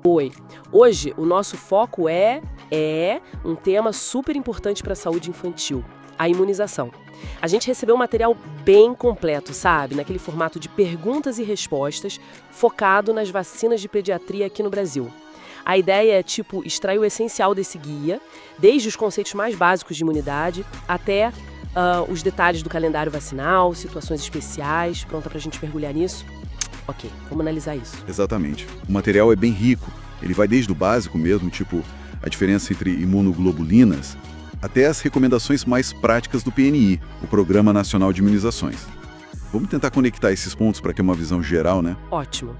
Oi, hoje o nosso foco é um tema super importante para a saúde infantil, a imunização. A gente recebeu um material bem completo, sabe? Naquele formato de perguntas e respostas, focado nas vacinas de pediatria aqui no Brasil. A ideia é, extrair o essencial desse guia, desde os conceitos mais básicos de imunidade até os detalhes do calendário vacinal, situações especiais. Pronta pra gente mergulhar nisso? Ok, vamos analisar isso. Exatamente. O material é bem rico. Ele vai desde o básico mesmo, a diferença entre imunoglobulinas, até as recomendações mais práticas do PNI, o Programa Nacional de Imunizações. Vamos tentar conectar esses pontos para ter uma visão geral, né? Ótimo.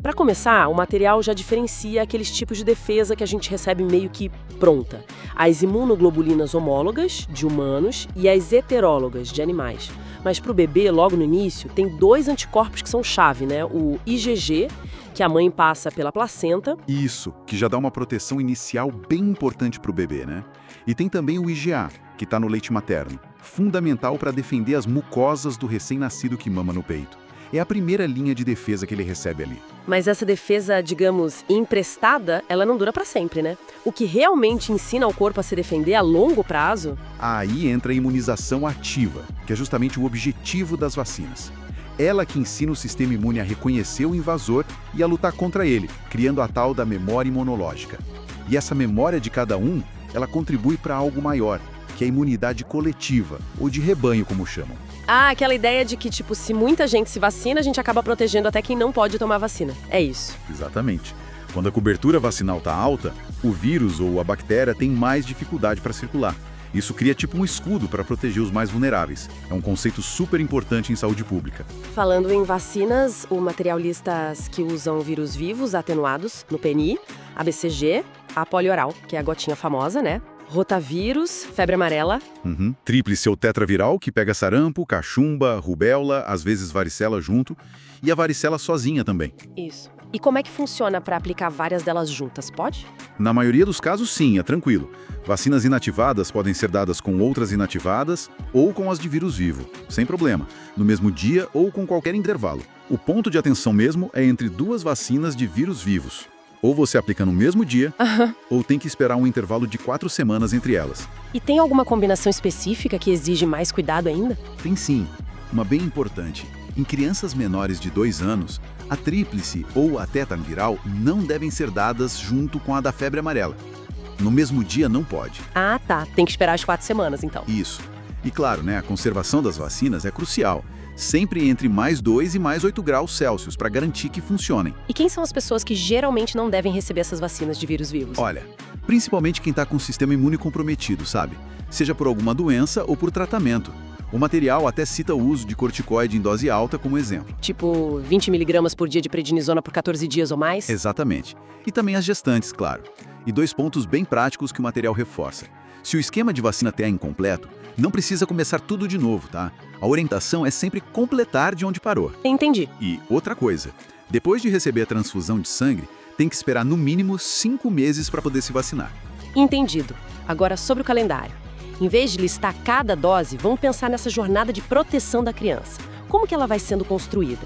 Para começar, o material já diferencia aqueles tipos de defesa que a gente recebe meio que pronta. As imunoglobulinas homólogas, de humanos, e as heterólogas, de animais. Mas para o bebê, logo no início, tem 2 anticorpos que são chave, né? O IgG, que a mãe passa pela placenta. Isso, que já dá uma proteção inicial bem importante para o bebê, né? E tem também o IgA, que está no leite materno, fundamental para defender as mucosas do recém-nascido que mama no peito. É a primeira linha de defesa que ele recebe ali. Mas essa defesa, digamos, emprestada, ela não dura para sempre, né? O que realmente ensina o corpo a se defender a longo prazo... Aí entra a imunização ativa, que é justamente o objetivo das vacinas. Ela que ensina o sistema imune a reconhecer o invasor e a lutar contra ele, criando a tal da memória imunológica. E essa memória de cada um, ela contribui para algo maior, que é a imunidade coletiva, ou de rebanho, como chamam. Ah, aquela ideia de que, se muita gente se vacina, a gente acaba protegendo até quem não pode tomar vacina. É isso. Exatamente. Quando a cobertura vacinal está alta, o vírus ou a bactéria tem mais dificuldade para circular. Isso cria um escudo para proteger os mais vulneráveis. É um conceito super importante em saúde pública. Falando em vacinas, o material lista as que usam vírus vivos atenuados no PNI, a BCG, a polioral, que é a gotinha famosa, né? Rotavírus, febre amarela. Tríplice ou tetraviral, que pega sarampo, cachumba, rubéola, às vezes varicela junto, e a varicela sozinha também. Isso. E como é que funciona para aplicar várias delas juntas? Pode? Na maioria dos casos, sim, é tranquilo. Vacinas inativadas podem ser dadas com outras inativadas ou com as de vírus vivo, sem problema, no mesmo dia ou com qualquer intervalo. O ponto de atenção mesmo é entre 2 vacinas de vírus vivos. Ou você aplica no mesmo dia, ou tem que esperar um intervalo de 4 semanas entre elas. E tem alguma combinação específica que exige mais cuidado ainda? Tem sim, uma bem importante. Em crianças menores de 2 anos, a tríplice ou a tetraviral não devem ser dadas junto com a da febre amarela. No mesmo dia não pode. Ah, tá. Tem que esperar as 4 semanas, então. Isso. E claro, a conservação das vacinas é crucial. Sempre entre mais 2 e mais 8 graus Celsius, para garantir que funcionem. E quem são as pessoas que geralmente não devem receber essas vacinas de vírus vivos? Olha, principalmente quem está com o sistema imune comprometido, sabe? Seja por alguma doença ou por tratamento. O material até cita o uso de corticoide em dose alta como exemplo. 20 miligramas por dia de prednisona por 14 dias ou mais? Exatamente. E também as gestantes, claro. E 2 pontos bem práticos que o material reforça. Se o esquema de vacina T é incompleto, não precisa começar tudo de novo, tá? A orientação é sempre completar de onde parou. Entendi. E outra coisa, depois de receber a transfusão de sangue, tem que esperar no mínimo 5 meses para poder se vacinar. Entendido. Agora sobre o calendário. Em vez de listar cada dose, vamos pensar nessa jornada de proteção da criança. Como que ela vai sendo construída?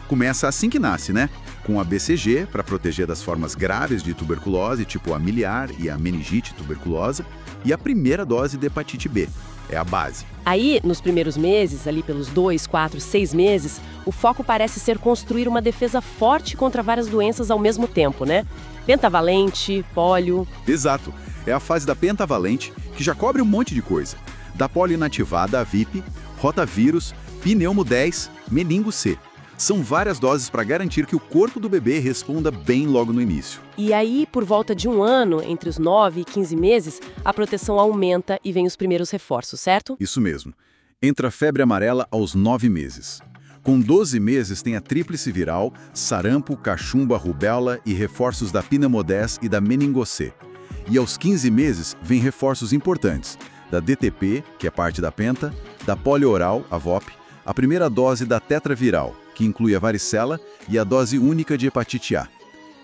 Começa assim que nasce, né? Com a BCG, para proteger das formas graves de tuberculose, tipo a miliar e a meningite tuberculosa, e a primeira dose de hepatite B. É a base. Aí, nos primeiros meses, ali pelos 2, 4, 6 meses, o foco parece ser construir uma defesa forte contra várias doenças ao mesmo tempo, né? Pentavalente, pólio... Exato. É a fase da pentavalente, que já cobre um monte de coisa. Da polio inativada a VIP, rotavírus, pneumo 10, meningo C. São várias doses para garantir que o corpo do bebê responda bem logo no início. E aí, por volta de 1 ano, entre os 9 e 15 meses, a proteção aumenta e vem os primeiros reforços, certo? Isso mesmo. Entra a febre amarela aos 9 meses. Com 12 meses tem a tríplice viral, sarampo, cachumba, rubéola e reforços da pneumo 10 e da meningo C. E aos 15 meses vem reforços importantes, da DTP, que é parte da penta, da polio oral, a VOP, a primeira dose da tetraviral, que inclui a varicela, e a dose única de hepatite A.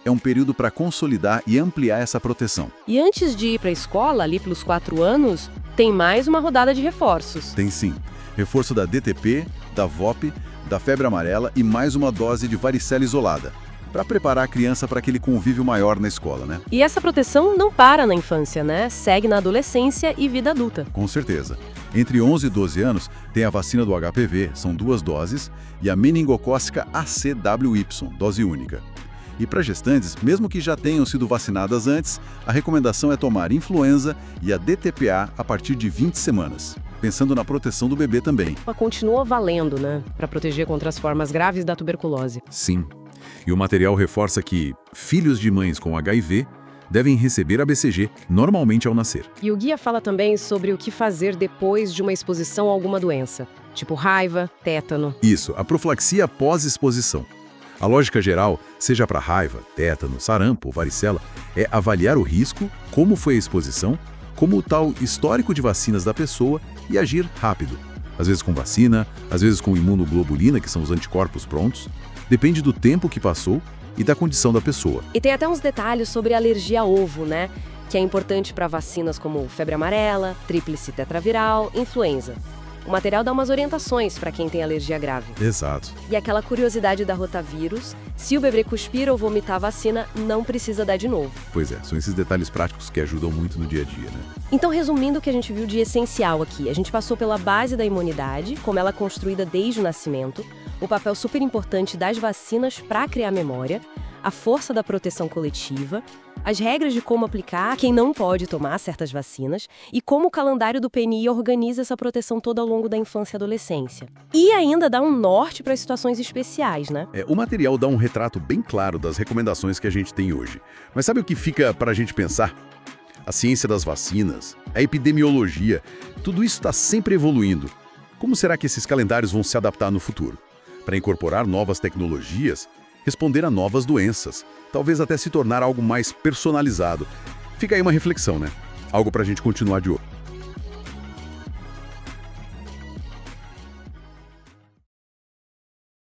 É um período para consolidar e ampliar essa proteção. E antes de ir para a escola, ali pelos 4 anos, tem mais uma rodada de reforços. Tem sim. Reforço da DTP, da VOP, da febre amarela e mais uma dose de varicela isolada. para preparar a criança para aquele convívio maior na escola, né? E essa proteção não para na infância, né? Segue na adolescência e vida adulta. Com certeza. Entre 11 e 12 anos, tem a vacina do HPV, são 2 doses, e a meningocócica ACWY, dose única. E para gestantes, mesmo que já tenham sido vacinadas antes, a recomendação é tomar influenza e a DTPA a partir de 20 semanas, pensando na proteção do bebê também. Ela continua valendo, né? Para proteger contra as formas graves da tuberculose. Sim. E o material reforça que filhos de mães com HIV devem receber a BCG normalmente ao nascer. E o guia fala também sobre o que fazer depois de uma exposição a alguma doença, tipo raiva, tétano. Isso, a profilaxia pós-exposição. A lógica geral, seja para raiva, tétano, sarampo ou varicela, é avaliar o risco, como foi a exposição, como o tal histórico de vacinas da pessoa e agir rápido. Às vezes com vacina, às vezes com imunoglobulina, que são os anticorpos prontos. Depende do tempo que passou e da condição da pessoa. E tem até uns detalhes sobre alergia a ovo, né? Que é importante para vacinas como febre amarela, tríplice tetraviral, influenza. O material dá umas orientações para quem tem alergia grave. Exato. E aquela curiosidade da rotavírus, se o bebê cuspir ou vomitar a vacina, não precisa dar de novo. Pois é, são esses detalhes práticos que ajudam muito no dia a dia, né? Então, resumindo o que a gente viu de essencial aqui, a gente passou pela base da imunidade, como ela é construída desde o nascimento, o papel super importante das vacinas para criar memória, a força da proteção coletiva, as regras de como aplicar, quem não pode tomar certas vacinas e como o calendário do PNI organiza essa proteção toda ao longo da infância e adolescência. E ainda dá um norte para situações especiais, né? O material dá um retrato bem claro das recomendações que a gente tem hoje. Mas sabe o que fica para a gente pensar? A ciência das vacinas, a epidemiologia, tudo isso está sempre evoluindo. Como será que esses calendários vão se adaptar no futuro? Para incorporar novas tecnologias, responder a novas doenças, talvez até se tornar algo mais personalizado. Fica aí uma reflexão, né? Algo para a gente continuar de olho.